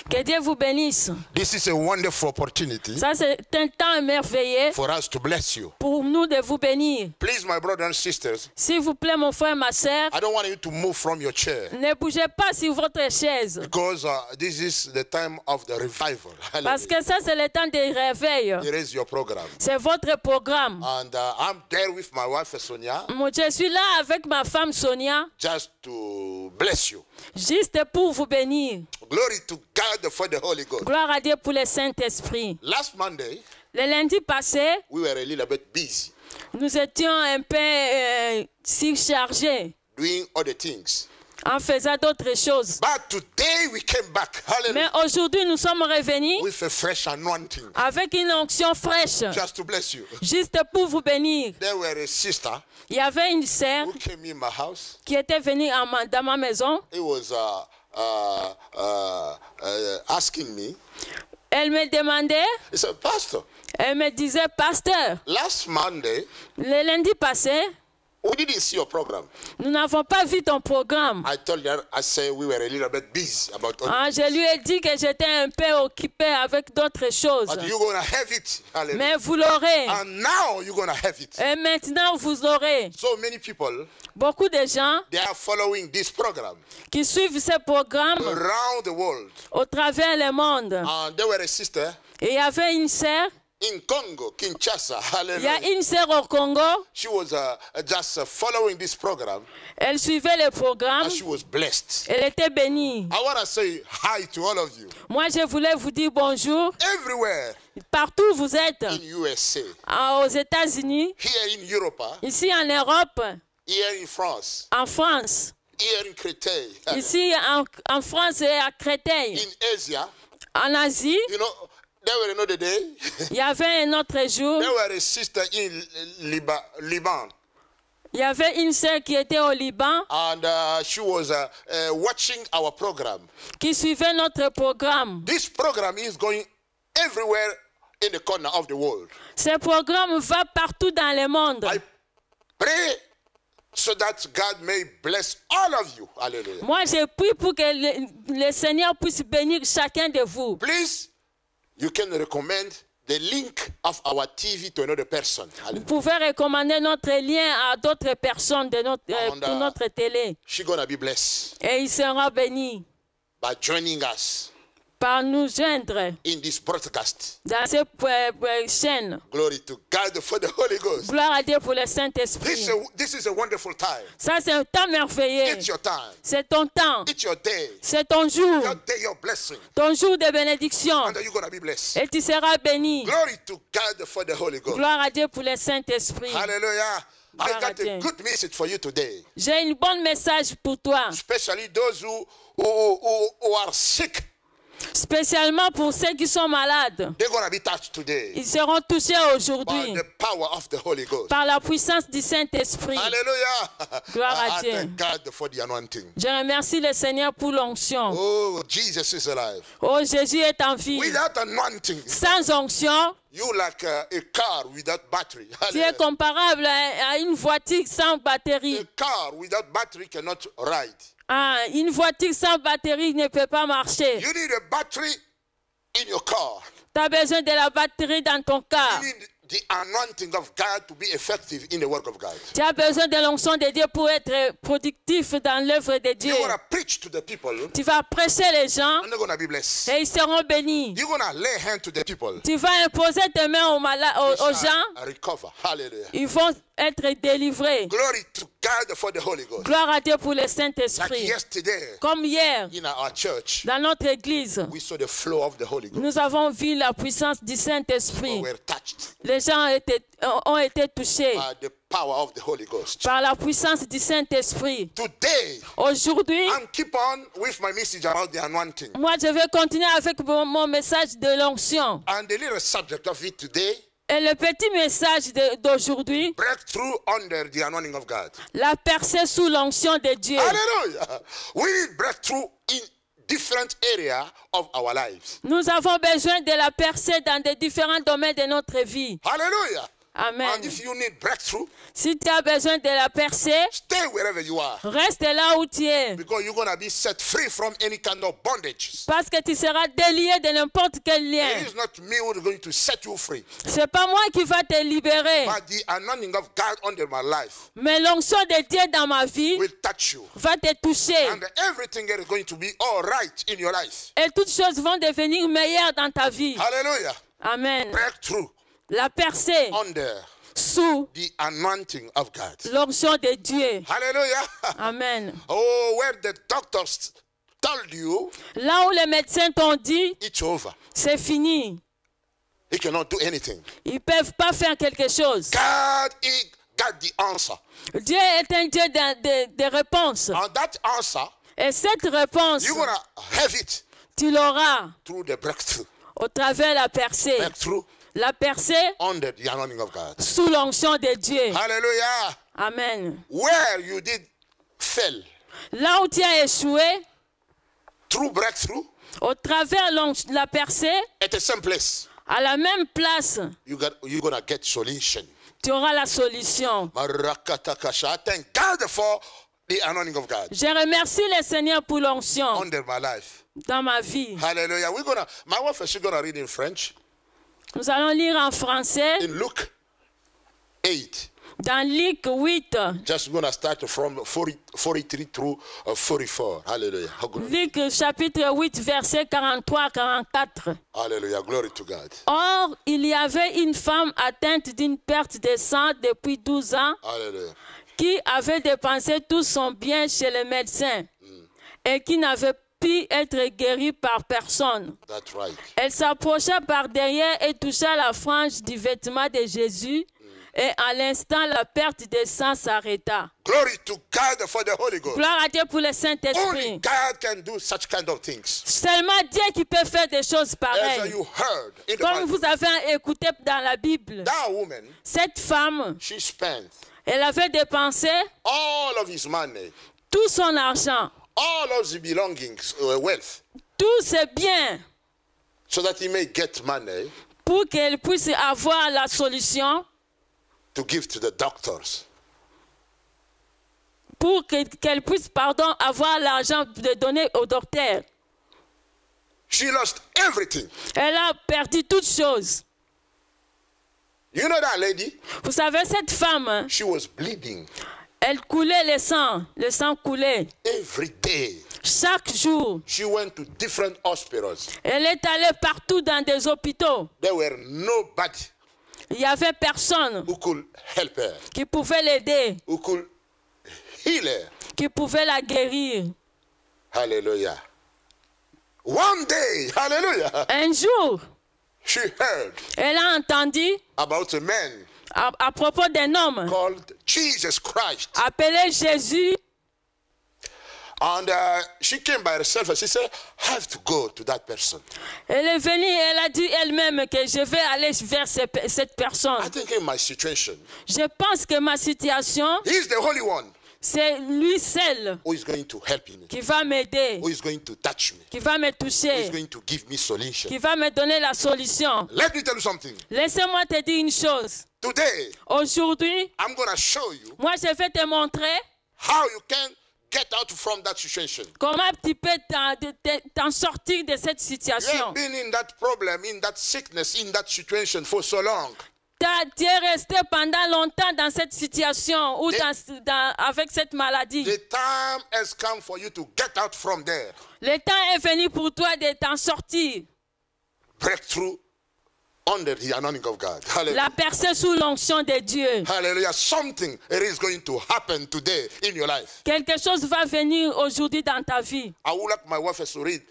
Que Dieu vous bénisse. This is a wonderful opportunity Ça, c'est un temps merveilleux for us to bless you. pour nous de vous bénir. Please, my brothers and sisters, S'il vous plaît, mon frère, ma sœur, I don't want you to move from your chair ne bougez pas sur votre chaise. because this is the time of the revival. Parce que ça, c'est le temps de réveil. Here is your program. C'est votre programme. And I'm there with my wife, Sonia, Moi, je suis là avec ma femme Sonia, just to bless you. juste pour vous bénir. Glory to God for the Holy Ghost. Gloire à Dieu pour le Saint-Esprit. Last Monday, Le lundi passé, we were a little bit busy nous étions un peu surchargés doing other things. en faisant d'autres choses. But today we came back, Mais hallelujah, aujourd'hui, nous sommes revenus with a fresh anointing, avec une onction fraîche, just to bless you. juste pour vous bénir. There were a sister Il y avait une sœur who came in my house. qui était venue dans ma maison. He was asking me. Elle me demandait, He said, Pastor, elle me disait, pasteur, last Monday le lundi passé, we didn't see your program. nous n'avons pas vu ton programme. I told her, I said we were a little bit busy about other Ah, je lui ai dit que j'étais un peu occupée avec d'autres choses. but you're gonna have it. Hallelujah. Mais vous l'aurez. And now you're gonna have it. Et maintenant, vous aurez. So many people, Beaucoup de gens they are following this program qui suivent ce programme around the world. au travers le monde. And there were a sister Et il y avait une sœur. in Congo, Kinshasa. Il y a Hallelujah. une sœur au Congo. She was just following this program, Elle suivait le programme. and she was blessed. Elle était bénie. I want to say hi to all of you. Moi, je voulais vous dire bonjour. Everywhere Partout où vous êtes, in USA, aux États-Unis, here in Europe, ici en Europe, here in France, en France, here in Créteil, ici en France et à Créteil, in Asia. en Asie, You know, there were another day. il y avait un autre jour, There were a sister in Liban, il y avait une sœur qui était au Liban, and she was watching our program. qui suivait notre programme. This program is going everywhere in the corner of the world. Ce programme va partout dans le monde. I pray so that God may bless all of you. Hallelujah. Moi, je prie pour que le Seigneur puisse bénir chacun de vous. Please, you can recommend the link of our TV to another person. Vous Hallelujah. pouvez recommander notre lien à d'autres personnes de pour notre télé. She's going to be blessed Et ils seront bénis by joining us par nous joindre in this broadcast. dans cette chaîne. Glory to God for the Holy Ghost. Gloire à Dieu pour le Saint-Esprit. This is a wonderful time. Ça, c'est un temps merveilleux. It's your time. C'est ton temps. It's your day. C'est ton jour. Your day, your blessing. Ton jour de bénédiction. And you're going to be blessed. Et tu seras béni. Glory to God for the Holy Ghost. Gloire à Dieu pour le Saint-Esprit. Hallelujah. I Gloire à got a Dieu. good message for you today. J'ai une bonne message pour toi. Especially those who are sick. Spécialement pour ceux qui sont malades. They're going to be touched today Ils seront touchés by aujourd'hui the power of the Holy Ghost. par la puissance du Saint-Esprit. Hallelujah. Gloire à I Dieu. thank God for the anointing. Je remercie le Seigneur pour l'onction. Oh, Jesus is alive. Oh, Jésus est en vie. Without anointing, Sans onction, you like a car without battery. tu es Hallelujah. comparable à une voiture sans batterie. A car without battery cannot ride. Ah, une voiture sans batterie ne peut pas marcher. You need a battery in your car. Tu as besoin de la batterie dans ton car. You need the anointing of God to be effective in the work of God. Tu as besoin de l'onction de Dieu pour être productif dans l'œuvre de Dieu. You're going to preach to the people Tu vas prêcher les gens and they're going to be blessed. et ils seront bénis. You're going to lay hand to the people. Tu vas imposer tes mains aux gens, Shall recover. Hallelujah. ils vont être délivrés. Glory to God for the Holy Ghost. Gloire à Dieu pour le Like Saint-Esprit. yesterday Comme hier, in our church, dans notre église, we saw the flow of the Holy Ghost. nous avons vu la puissance du We Saint-Esprit. were touched Les gens ont été touchés by the power of the Holy Ghost. par la puissance du Saint-Esprit. Today, Aujourd'hui, I'm keep on with my message about the anointing. moi, je vais continuer avec mon message de l'onction. And the little subject of it today, Et le petit message d'aujourd'hui, breakthrough under the anointing of God. la percée sous l'onction de Dieu. Hallelujah. We need breakthrough in different areas of our lives. Nous avons besoin de la percée dans des différents domaines de notre vie. Hallelujah. Amen. And if you need breakthrough, si tu as besoin de la percée, stay wherever you are. Reste là où tu es. Because you're going to be set free from any kind of bondage. Parce que tu seras délié de n'importe quel lien. It is not me who is going to set you free. C'est pas moi qui va te libérer. But the anointing of God under my life Mais l'onction de Dieu dans ma vie will touch you. va te toucher. And everything is going to be all right in your life. Et toutes choses vont devenir meilleures dans ta vie. Hallelujah. Amen. Breakthrough La percée under sous the anointing of God. l'onction de Dieu. Hallelujah. Amen. Oh, where the doctors told you Là où les médecins t'ont dit, it's over. c'est fini. He cannot do anything. Ils ne peuvent pas faire quelque chose. God, he got the answer. Dieu est un Dieu de réponses. And that answer, Et cette réponse, you're going to have it tu l'auras through the breakthrough. au travers de la percée. Breakthrough La percée under the anointing of God. sous l'onction de Dieu. Hallelujah. Amen. Where you did fail, Là où tu as échoué, through breakthrough, au travers la percée, at the same place, à la même place, you're going to get solution. tu auras la solution. Marakatakasha. Thank God for the anointing of God Je remercie le Seigneur pour l'onction under my life. dans ma vie. Hallelujah. My wife is going to read in French. Nous allons lire en français In Luke 8. dans Luc 8. Just going to start from 43 through 44. Hallelujah. Luc chapitre 8, verset 43-44. Hallelujah. Glory to God. Or, il y avait une femme atteinte d'une perte de sang depuis 12 ans Hallelujah. qui avait dépensé tout son bien chez le médecin et qui n'avait pu être guérie par personne. That's right. Elle s'approcha par derrière et toucha la frange du vêtement de Jésus. Et à l'instant, la perte de sang s'arrêta. Glory to God for the Holy Ghost. Gloire à Dieu pour le Only Saint-Esprit. God can do such kind of things. Seulement Dieu qui peut faire des choses As pareilles. you heard in the Comme Bible, vous avez écouté dans la Bible, that woman, cette femme, she spent elle avait dépensé all of his money, tout son argent, all of his belongings, wealth, tous ses biens, so that he may get money pour qu'elle puisse avoir la solution, to give to the doctors. pour qu'elle puisse, avoir l'argent de donner au docteur. She lost everything. Elle a perdu toutes choses. You know that lady? Vous savez, cette femme, She was bleeding elle coulait le sang coulait. every day. Chaque jour, She went to different hospitals. elle est allée partout dans des hôpitaux. There were nobody Il n'y avait personne who could help her, qui pouvait l'aider, who could heal her. qui pouvait la guérir. Hallelujah. One day, hallelujah, Un jour, she heard elle a entendu about a man à propos d'un homme called Jesus Christ. appelé Jésus. And she came by herself and she said, I have to go to that person. Elle est venue et elle a dit elle-même que je vais aller vers cette personne. I think in my situation, Je pense que ma situation, he's the Holy One c'est lui seul who is going to help me, qui va m'aider, who is going to touch me, qui va me who is toucher, going to give me solution. qui va me donner la solution. Let me tell you something. Laissez-moi te dire une chose. Today, Aujourd'hui, I'm going to show you moi je vais te montrer how you can get out from that situation. comment tu peux t'en sortir de cette You situation. have been in that problem, in that sickness, in that situation for so long. Tu es resté pendant longtemps dans cette situation ou avec cette maladie. The time has come for you to get out from there. Le temps est venu pour toi de t'en sortir. Breakthrough under the anointing of God. Hallelujah. La percée sous l'onction de Dieu. Hallelujah. Something is going to happen today in your life. Quelque chose va venir aujourd'hui dans ta vie. I would like my wife to read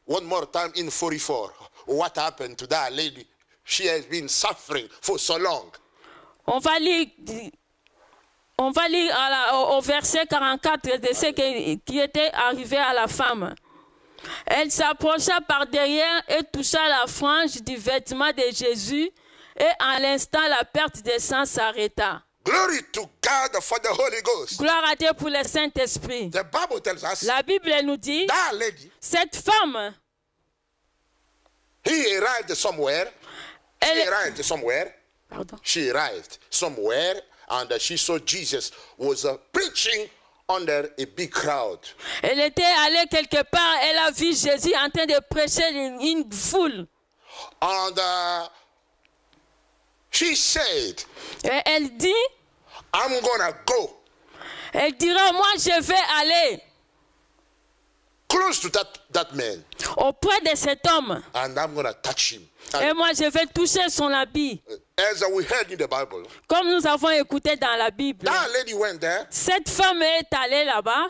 one more time in 44 what happened to that lady. She has been suffering for so long. On va lire au verset 44 de ce qui était arrivé à la femme. Elle s'approcha par derrière et toucha la frange du vêtement de Jésus et à l'instant la perte de sang s'arrêta. Glory to God for the Holy Ghost. Gloire à Dieu pour le Saint-Esprit. The Bible tells us La Bible nous dit, that lady, cette femme, he arrived somewhere. She arrived somewhere. Pardon. She arrived somewhere and she saw Jesus was preaching under a big crowd. Elle était allée quelque part, elle a vu Jésus en train de prêcher une foule. And she said, Et elle dit, I'm gonna go elle dira, moi je vais aller close to that man auprès de cet homme. and I'm gonna touch him. Et moi je vais toucher son habit. As we heard in the Bible, Comme nous avons écouté dans la Bible. that lady went there. Cette femme est allée là-bas.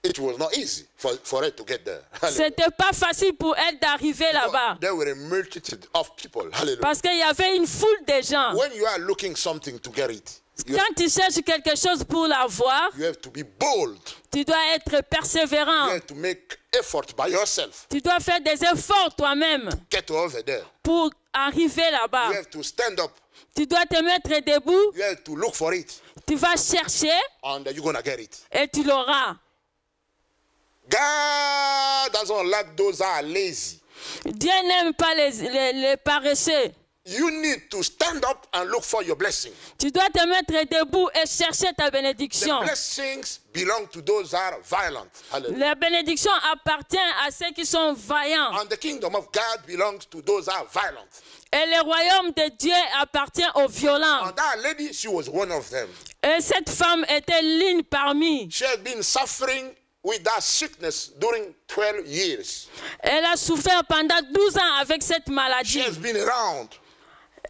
It was not easy for her to get there. C'était pas facile pour elle d'arriver là-bas. There were a multitude of people. Hallelujah. Parce qu'il y avait une foule de gens. When you are looking something to get it, Quand tu cherches quelque chose pour l'avoir, you have to be bold. tu dois être persévérant. You have to make effort by yourself. Tu dois faire des efforts toi-même Get over there. pour arriver là-bas. You have to stand up. Tu dois te mettre debout, You have to look for it. tu vas chercher And you're going to get it. et tu l'auras. God doesn't like those who are lazy. Dieu n'aime pas les paresseux. You need to stand up and look for your blessing. Tu dois te mettre debout et chercher ta bénédiction. The blessings belong to those who are violent. Hallelujah. La bénédiction appartient à ceux qui sont vaillants. And the kingdom of God belongs to those who are violent. Et le royaume de Dieu appartient aux violents. And that lady, she was one of them. Et cette femme était l'une parmi. She had been suffering with that sickness during 12 years. Elle a souffert pendant 12 ans avec cette She maladie. has been around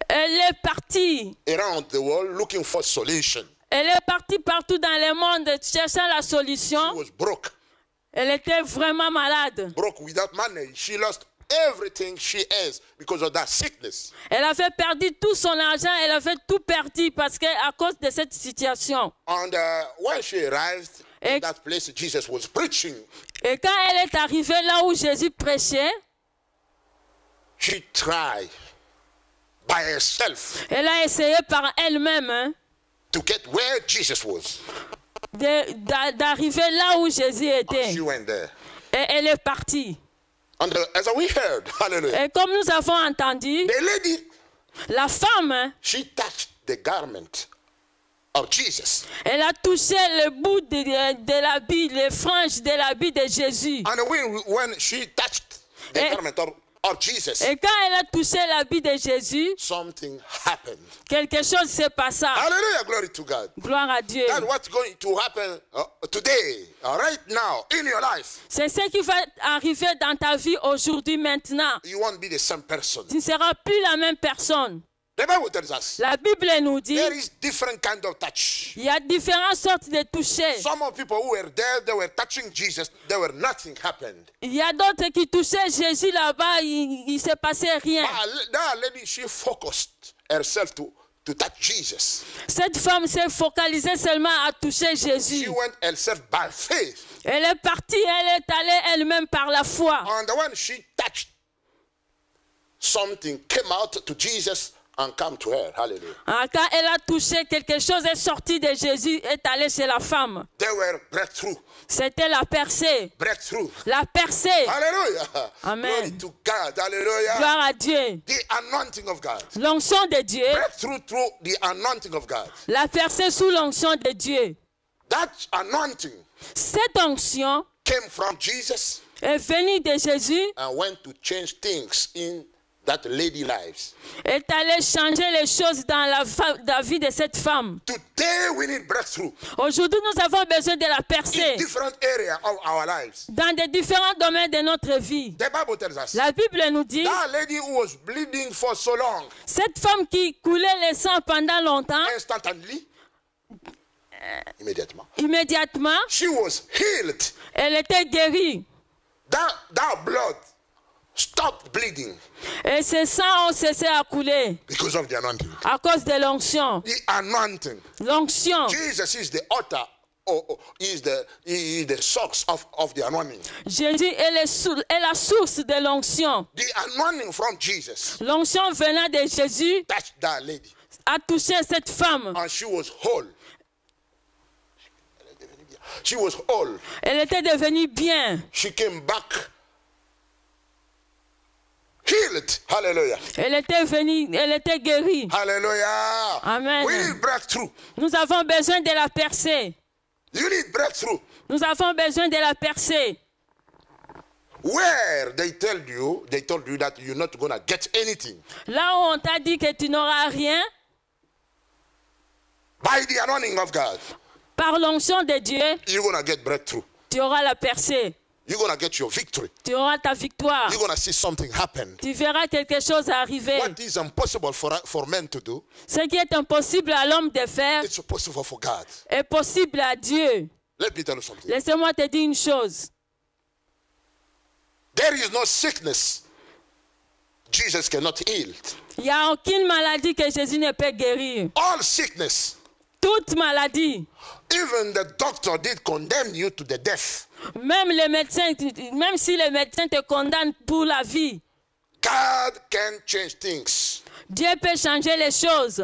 Elle est partie. the world looking for solution. Elle est partie partout dans le monde cherchant la solution. She was broke. Elle était vraiment malade. Broke without money. She lost everything she has because of that sickness. Elle avait perdu tout son argent. Elle avait tout perdu parce que à cause de cette situation. And when she arrived in Et- that place, Jesus was preaching. Et quand elle est arrivée là où Jésus prêchait, She tried by herself elle a essayé par elle-même to get where Jesus was. d'arriver là où Jésus And était. she went there. Et elle est partie. And as we heard, hallelujah, Et comme nous avons entendu, the lady, la femme, she touched the garment of Jesus. elle a touché le bout de l'habit, les franges de l'habit de Jésus. And when she touched the Eh. garment of Jesus, Et quand elle a touché l'habit de Jésus, something happened. quelque chose s'est passé. Hallelujah, glory to God. Gloire à Dieu. That's what's going to happen today, right now, in your life. C'est ce qui va arriver dans ta vie aujourd'hui, maintenant. You won't be the same person. Tu ne seras plus la même personne. The Bible tells us La Bible nous dit, there is different kind of touch. il y a différentes sortes de toucher. Some of people who were there, they were touching Jesus, there were nothing happened. Il y a d'autres qui touchaient Jésus là-bas, il ne s'est passé rien. But that lady, she focused herself to touch Jesus. Cette femme s'est focalisée seulement à toucher She Jésus. went herself by faith. Elle est partie, elle est allée elle-même par la foi. And when she touched, something came out to Jesus and come to her. Hallelujah. Quand elle a touché, quelque chose est sorti de Jésus, est allé chez la femme. They were breakthrough. C'était la percée. Breakthrough. La percée. Hallelujah. Amen. Glory to God. Hallelujah. Gloire à Dieu. The anointing of God. L'onction de Dieu. Breakthrough through the anointing of God. La percée sous l'onction de Dieu. That anointing Cette onction came from Jesus est venue de Jésus, and went to change things in that lady lives. est allée changer les choses dans la vie de cette femme. Today we need breakthrough Aujourd'hui, nous avons besoin de la in percée different areas of our lives. dans des différents domaines de notre vie. The Bible tells us La Bible nous dit, that lady who was bleeding for so long, cette femme qui coulait le sang pendant longtemps, instantly, immédiatement, she was healed. elle était guérie. That blood stopped bleeding Et ses sangs ont cessé à couler because of the anointing. à cause de l'onction. The anointing. L'onction. Jesus is the author, or he is the source of the anointing. Jésus est la source de l'onction. The anointing from Jesus L'onction venant de Jésus touched that lady, a touché cette femme. and she was whole. She was whole. Elle était devenue bien. She came back healed. Hallelujah. Elle était venue, elle était guérie. Hallelujah. Amen. We need breakthrough. Nous avons besoin de la percée. You need breakthrough. Nous avons besoin de la percée. Where they told you that you're not going to get anything. Là où on t'a dit que tu n'auras rien, By the anointing of God, par l'onction de Dieu, you're going to get breakthrough. tu auras la percée. You're going to get your victory. Tu auras ta victoire. You're going to see something happen. Tu verras quelque chose arriver. What is impossible for men to do, Ce qui est impossible à l'homme de faire it's possible for God. est possible à Dieu. Let me tell you something. Laissez-moi te dire une chose. There is no sickness Jesus cannot heal. Il n'y a aucune maladie que Jésus ne peut guérir. All sickness, Toute maladie. even the doctor did condemn you to the death. Même les médecins, même si les médecins te condamnent pour la vie, God can change things. Dieu peut changer les choses.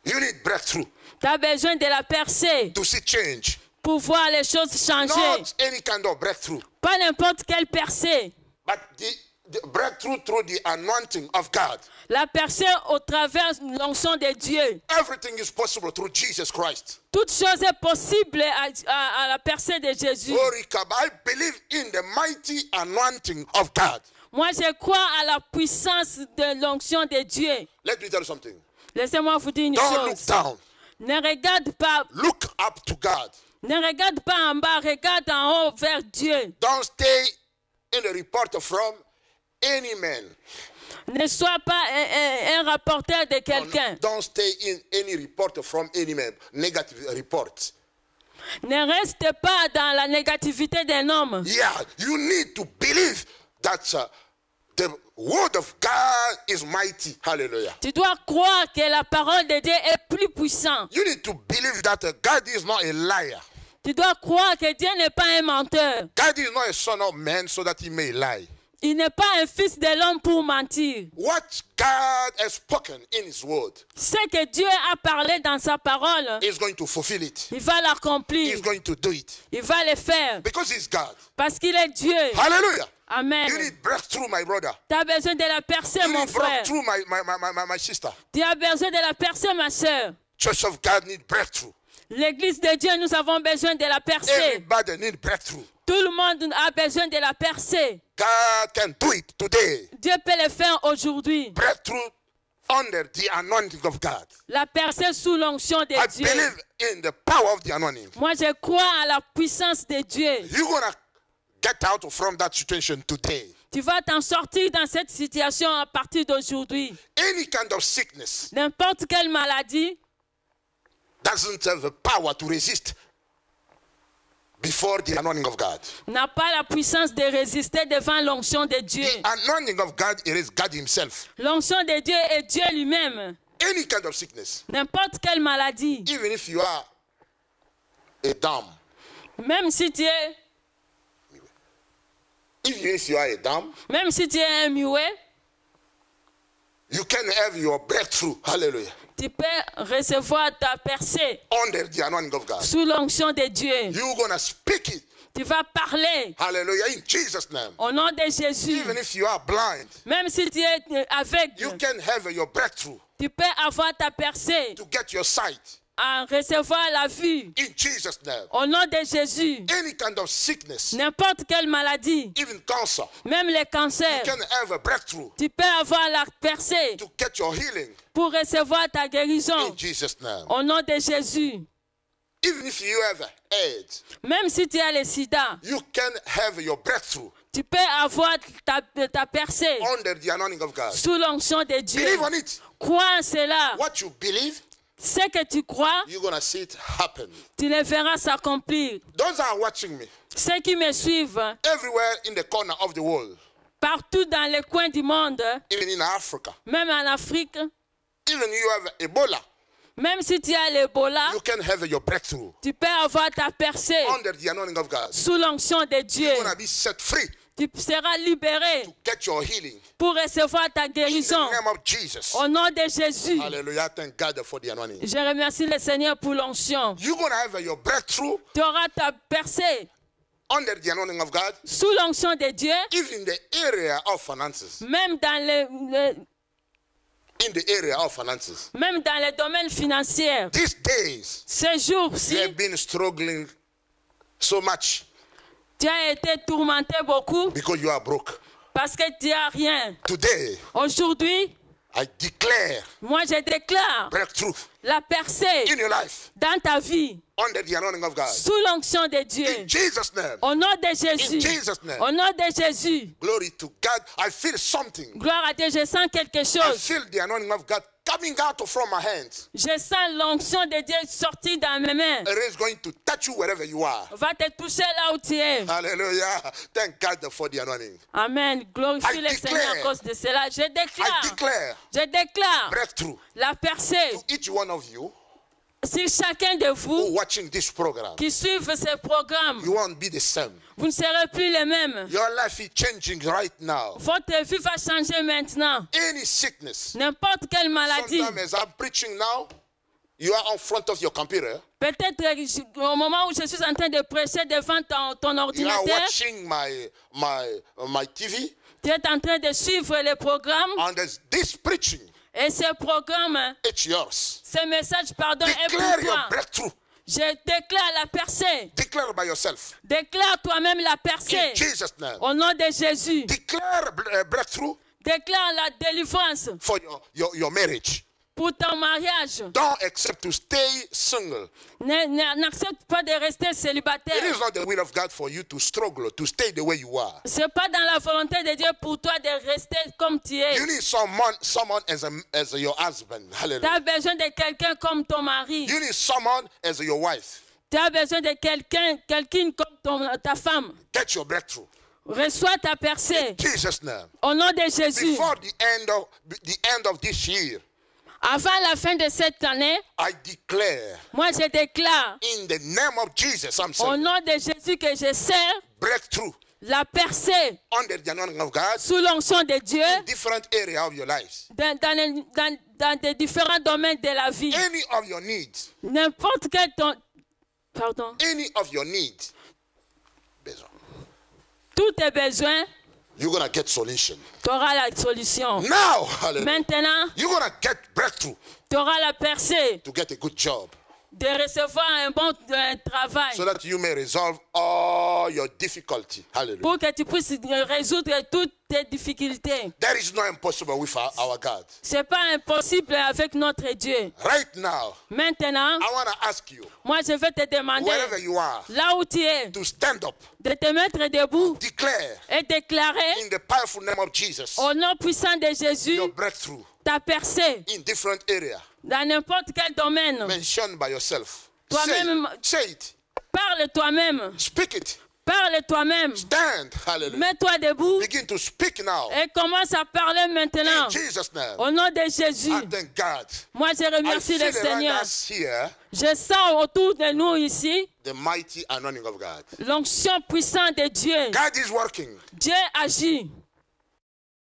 You need breakthrough Tu as besoin de la percée to see change. pour voir les choses changer. Not any kind of breakthrough, Pas n'importe quelle percée. but the breakthrough through the anointing of God. La percée au travers de l'onction de Dieu. Everything is possible through Jesus Christ. Toute chose est possible à la percée de Jésus. I believe in the mighty anointing of God. Moi, je crois à la puissance de l'onction de Dieu. Let me tell you something. Laissez-moi vous dire une Don't look chose. down. Ne regarde pas, Look up to God. ne regarde pas en bas, regarde en haut vers Dieu. Don't stay in the report from any man. Ne sois pas un rapporteur de quelqu'un. Don't stay in any report from any man. Negative report. Ne reste pas dans la négativité d'un homme. Yeah, you need to believe that the word of God is mighty. Hallelujah. Tu dois croire que la parole de Dieu est plus puissante. You need to believe that God is not a liar. Tu dois croire que Dieu n'est pas un menteur. God is not a son of man so that he may lie. Il n'est pas un fils de l'homme pour mentir. What God has spoken in his word, Ce que Dieu a parlé dans sa parole, is going to fulfill it. il va l'accomplir. He's going to do it. Il va le faire. Because he's God. Parce qu'il est Dieu. Hallelujah. Amen. You need breakthrough, my brother. Tu as besoin de la percée, You mon need frère. breakthrough, my sister. Tu as besoin de la percée, ma soeur. Church of God need breakthrough. L'église de Dieu, nous avons besoin de la percée. Everybody need breakthrough. Tout le monde a besoin de la percée. God can do it today. Dieu peut le faire aujourd'hui. Breakthrough under the anointing of God. La percée sous l'onction de I Dieu. believe in the power of the anointing. Moi, je crois à la puissance de Dieu. You're going to get out from that situation today. Tu vas t'en sortir dans cette situation à partir d'aujourd'hui. Any kind of sickness N'importe quelle maladie doesn't have the power to resist before the anointing of God. n'a pas la puissance de résister devant l'onction de Dieu. The anointing of God, it is God himself. L'onction de Dieu est Dieu lui-même. Any kind of sickness, N'importe quelle maladie, even if you are a dumb, même si tu es, even if you are a dumb, même si tu es un muet, you can have your breakthrough. Hallelujah. tu peux recevoir ta percée Under the anointing of God. sous l'onction de Dieu. You're going to speak it. Tu vas parler Hallelujah. In Jesus' name. au nom de Jésus. Even if you are blind, Même si tu es you aveugle, can have your breakthrough tu peux avoir ta percée to get your sight. à recevoir la vue. In Jesus' name. Au nom de Jésus, Any kind of sickness, n'importe quelle maladie, even cancer, même les cancers, you can have a breakthrough tu peux avoir la percée to get your healing. pour recevoir ta guérison. In Jesus' name. Au nom de Jésus, Even if you have AIDS, même si tu as le sida, you can have your breakthrough tu peux avoir ta percée under the anointing of God. sous l'onction de Dieu. Believe on it. Crois en cela. What you believe, Ce que tu crois, you're going to see it happen. tu le verras s'accomplir. Those are watching me Ceux qui me suivent everywhere in the corner of the world, partout dans les coins du monde, even in Africa. même en Afrique, Even you have Ebola, même si tu as l'Ebola, you can have your breakthrough tu peux avoir ta percée under the anointing of God. sous l'onction de Dieu. You're going to be set free Tu seras libéré to get your healing. pour recevoir ta In guérison. the name of Jesus. Au nom de Jésus, Hallelujah. Thank God for the anointing. je remercie le Seigneur pour l'onction. You're going to have your breakthrough Tu auras ta percée under the anointing of God, sous l'onction de Dieu, even the area of finances, même dans in the area of finances. même dans les domaines financiers. These days, Ces you jours-ci, have been struggling so much tu as été tourmenté beaucoup because you are broke. parce que tu n'as rien. Today, Aujourd'hui, I declare moi je déclare breakthrough la percée in your life dans ta vie, under the anointing of God. sous l'onction de Dieu. In Jesus' name. Au nom de Jésus. In Jesus' name. Au nom de Jésus. Glory to God. I feel something. Gloire à Dieu, je sens quelque I chose. feel the anointing of God coming out from my hands. Je sens l'onction de Dieu sortir dans mes mains. It is going to touch you wherever you are. Va te toucher là où tu es. Hallelujah. Thank God for the anointing. Amen. Glorifie I le Seigneur à cause de cela. I declare Je déclare breakthrough la percée to each one of you sur chacun de who vous watching this program. qui suivent ce programme. You won't be the same. Vous ne serez plus les mêmes. Your life is changing right now. Votre vie va changer maintenant. Any sickness. N'importe quelle maladie. Sometimes as I'm preaching now, you are in front of your computer. Peut-être au moment où je suis en train de prêcher devant ton You are ordinateur, watching my TV. tu es en train de suivre les programmes. And this preaching, Et ce programme, it's yours. ce message, pardon, est pour Declare your toi. breakthrough. Je déclare la percée. Declare by yourself. Déclare toi-même la In percée. Jesus' name. Au nom de Jésus. Declare breakthrough Déclare la délivrance for your marriage. pour ton mariage. Don't accept to stay single. N'accepte pas de rester It célibataire. is not the will of God for you to struggle, to stay the way you are. Ce n'est pas dans la volonté de Dieu pour toi de rester comme tu es. You need someone as your husband. Tu Hallelujah. as besoin de quelqu'un comme ton mari. You need someone as your wife. Tu as besoin de quelqu'un comme ta femme. Get your breakthrough. Reçois ta percée. In Jesus' name. Au nom de Jésus. Before the end of this year, Avant la fin de cette année, I declare moi je déclare in the name of Jesus, I'm au saying, nom de Jésus que je sers breakthrough la percée under the anointing of God sous l'onction de Dieu in different areas of your lives. dans des différents domaines de la vie. Any of your needs, N'importe quel any of your needs, tous tes besoins, you're going to get solution. tu auras la solution. Now, hallelujah, Maintenant, you're going to get breakthrough tu auras la percée to get a good job de recevoir un bon travail so that you may resolve all your difficulty. Hallelujah. pour que tu puisses résoudre toutes tes difficultés. There is no impossible with our God. Ce n'est pas impossible avec notre Dieu. Right now, Maintenant, I want to ask you, moi je vais te demander, wherever you are, là où tu es, to stand up, de te mettre debout declare et déclarer in the powerful name of Jesus au nom puissant de Jésus your breakthrough ta percée in different areas dans n'importe quel domaine. mentioned by yourself. Toi-même, Say it. parle toi-même, Speak it. parle toi-même, Stand. Hallelujah. mets-toi debout Begin to speak now. et commence à parler maintenant. In Jesus' name. Au nom de Jésus, I thank God. moi je I remercie feel le around Seigneur. us here Je sens autour de nous ici the mighty anointing of God. l'onction puissante de Dieu. God is working. Dieu agit.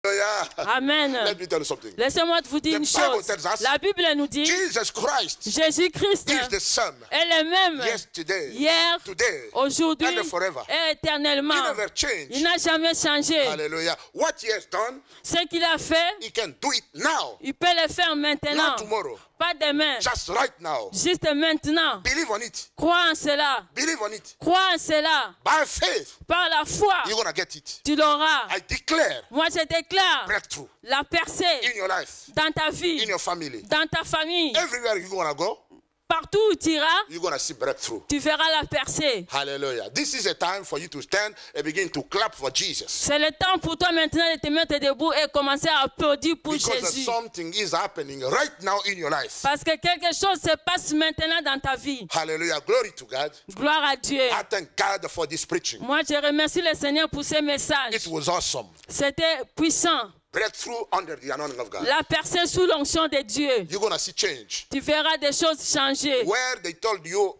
Hallelujah. Amen. Let me tell you something. Laissez-moi vous dire The une Bible chose. tells us La Bible nous dit, Jesus Christ Jésus-Christ is the same est le même yesterday, hier, today, aujourd'hui and forever. et He éternellement. never changed. Il n'a jamais changé. Hallelujah. What he has done, Ce qu'il a fait, he can do it now, il peut le faire maintenant. not tomorrow, Pas demain. just right now. Juste maintenant. Believe on it. Crois en cela. Believe on it. Crois en cela. By faith, Par la foi, you're going to get it. tu l'auras. I declare Moi, je déclare breakthrough la percée in your life, dans ta vie, in your family. dans ta famille. Everywhere you're going to go, Partout où tu iras, you're going to see breakthrough. tu verras la percée. Hallelujah. This is a time for you to stand and begin to clap for Jesus. C'est le temps pour toi maintenant de te mettre debout et commencer à applaudir pour Because Jésus. something is happening right now in your life. Parce que quelque chose se passe maintenant dans ta vie. Hallelujah. Glory to God. Gloire à Dieu. I thank God for this preaching. Moi, je remercie le Seigneur pour ces messages. It was awesome. C'était puissant. Breakthrough under the anointing of God. La percée sous l'onction de Dieu. You're going to see change. Tu verras des choses changer. Where they told you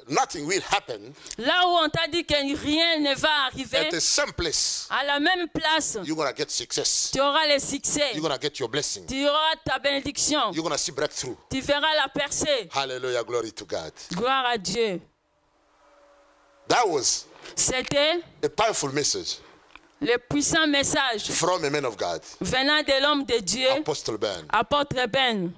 nothing will happen, Là où on t'a dit que rien ne va arriver, at the same place, à la même place, you're going to get success. tu auras le succès. You're going to get your blessing. Tu auras ta bénédiction. You're going to see breakthrough. Tu verras la percée. Hallelujah. Glory to God. Gloire à Dieu. That was C'était a powerful message le puissant message from a man of God, venant de l'homme de Dieu, Apostle Ben. apôtre Ben.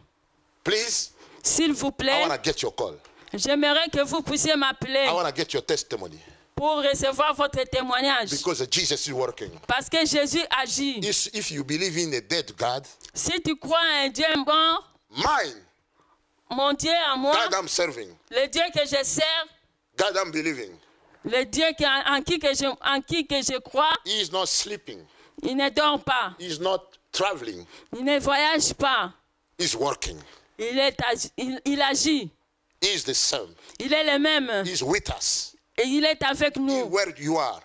Please, S'il vous I plaît, want to get your call. j'aimerais que vous puissiez m'appeler I want to get your testimony pour recevoir votre témoignage. because Jesus is working. Parce que Jésus agit. If you believe in a dead God, Si tu crois à un Dieu mort, mine, mon Dieu à moi, God I'm serving, le Dieu que je sers, God I'm believing, le Dieu en qui que je crois, He is not sleeping, il ne dort pas, He is not traveling, il ne voyage pas, He's working. il agit, He is the same. il est le même He's with us. et il est avec nous. Where you are,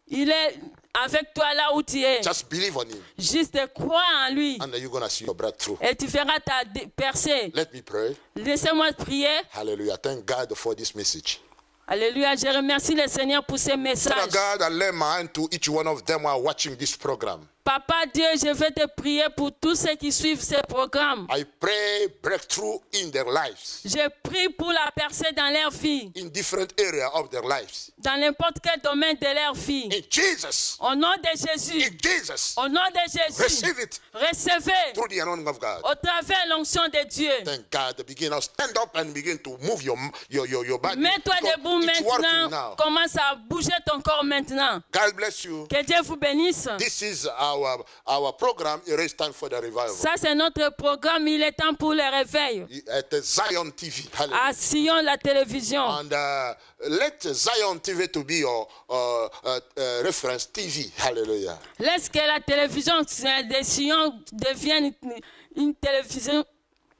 Il est avec toi là où tu es. just believe on Him, Juste crois en lui and then you're going to see your breakthrough. et tu feras ta percée. Let me pray. Laissez-moi prier. Hallelujah. Thank God for this message. Alléluia. Je remercie le Seigneur pour ces Father messages. God, I lay my hand to each one of them while watching this program. Papa Dieu, je vais te prier pour tous ceux qui suivent ce programme. I pray breakthrough in their lives, Je prie pour la percée dans leur vie, in different areas of their lives. dans n'importe quel domaine de leur vie. In Jesus, Au nom de Jésus, in Jesus, au nom de Jésus, receive it recevez through the anointing of God. au travers de l'onction de Dieu. Thank God. Begin now. Stand up and begin to move your body. Mets-toi Because debout it's working maintenant. now. Commence à bouger ton corps maintenant. God bless you. Que Dieu vous bénisse. This is our program. It is time for the revival. Ça, c'est notre programme. Il est temps pour le réveil. At the Zion TV. Hallelujah. À Sion, la télévision. And let Zion TV to be your reference TV. Hallelujah. Laisse que la télévision de Sion devienne une télévision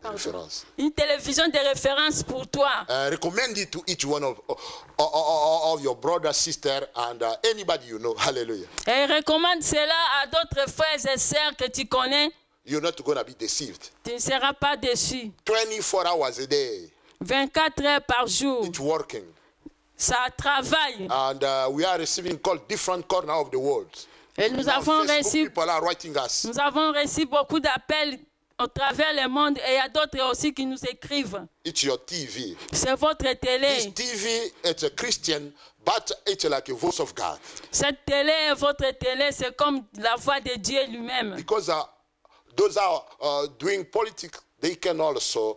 Reference. de référence pour toi. Recommend it to each one of your brother, sister, and anybody you know. Hallelujah. Et recommande cela à d'autres frères et sœurs que tu connais. You're not going to be deceived. Tu ne seras pas déçu. 24 hours a day. 24 heures par jour. It's working. Ça travaille. And we are receiving calls different corners of the world. Et nous Now, avons Facebook reçu people are writing us. Nous avons reçu beaucoup d'appels au travers le monde et il y a d'autres aussi qui nous écrivent. It's your TV. C'est votre This télé. TV, it's a Christian, but it's like a voice of God. Cette télé, votre télé, c'est comme la voix de Dieu lui-même. Because those are doing politics, they can also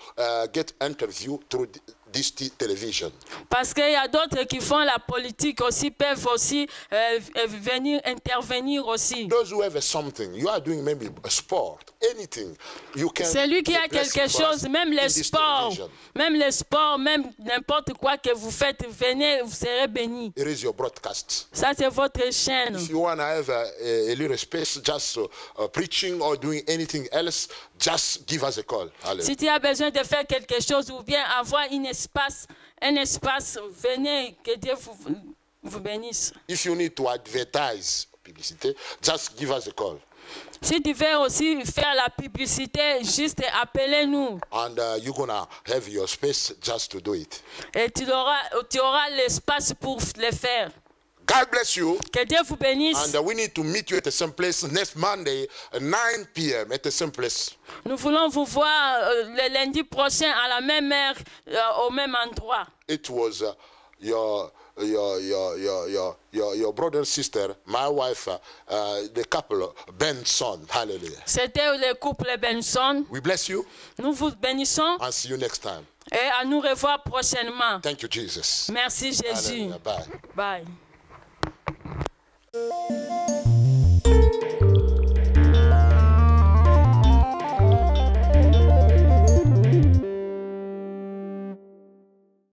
get interview through this television. Parce qu'il y a d'autres qui font la politique aussi, peuvent aussi venir intervenir aussi. Those who have something, you are doing maybe a sport, anything, you can. Celui qui a be blessed quelque for us chose, même in le this sport, television. même n'importe quoi que vous faites, venez, vous serez bénis. It is your broadcast. Ça, c'est votre chaîne. If you want to have a little space, just preaching or doing anything else, just give us a call. Hallelujah. Si tu as besoin de faire quelque chose ou bien avoir un espace, venez, que Dieu vous bénisse. If you need to advertise publicité, just give us a call. Si tu veux aussi faire la publicité, juste appelez-nous. And you're going to have your space just to do it. Et tu auras l'espace pour le faire. God bless you. Que Dieu vous bénisse. And we need to meet you at the same place next Monday, 9 p.m. at the same place. Nous voulons vous voir le lundi prochain à la même heure, au même endroit. It was your brother and sister, my wife, the couple, Benson. Hallelujah. C'était le couple Benson. We bless you Nous vous bénissons and see you next time. et à nous revoir prochainement. Thank you, Jesus. Merci Jésus. Hallelujah. Bye. Bye.